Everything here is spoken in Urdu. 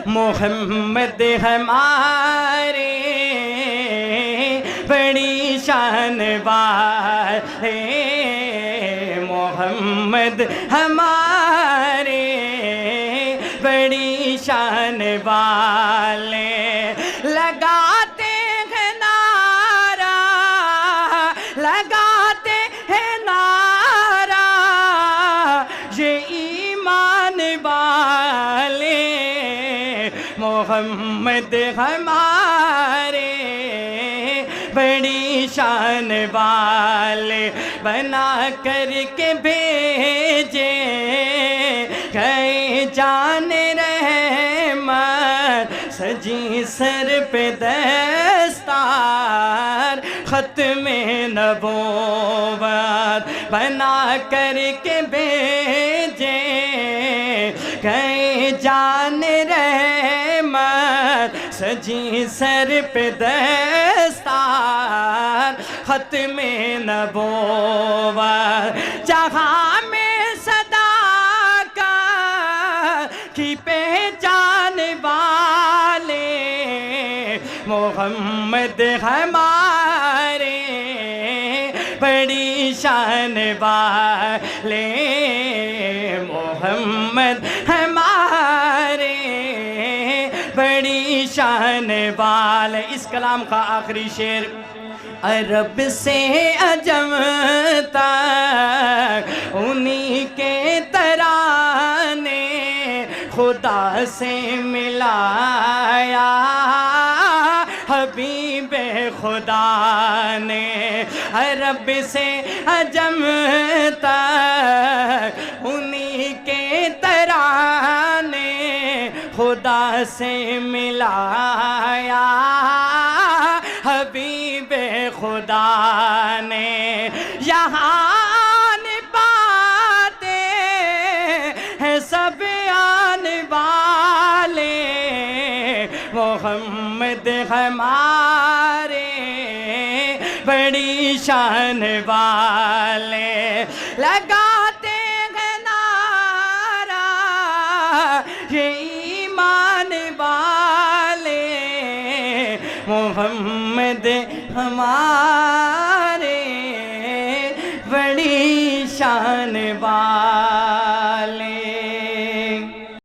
محمد ہمارے بڑی شان والے، محمد ہمارے بڑی شان والے، لگاتے ہیں نعرہ، لگاتے ہیں نعرہ یہ ایمان والے، محمد ہمارے بڑی شان والے، بنا کر کے بھیجے گئے جان رحمت، سجی سر پہ دستار ختم نبوت، بنا کر کے بھیجے گئے جان رحمت، سجی سر پہ دستار ختم نبوت، جہاں میں صداقت کی پہچان والے، محمد ہمارے بڑی شان والے، محمد ہمارے بڑی شان والے۔ اس کلام کا آخری شعر، عرب سے عجم تک انہی کے ترانے خدا سے ملایا حبیب خدا نے، عرب سے عجم تک انہی کے ترانے خدا سے ملایا حبیب خدا نے، یہاں آنے پاتے ہیں سب آنے والے، محمد ہمارے بڑی شان والے، لگاتے ہیں نعرہ یہ ایمان والے، محمد ہمارے بڑی شان والے۔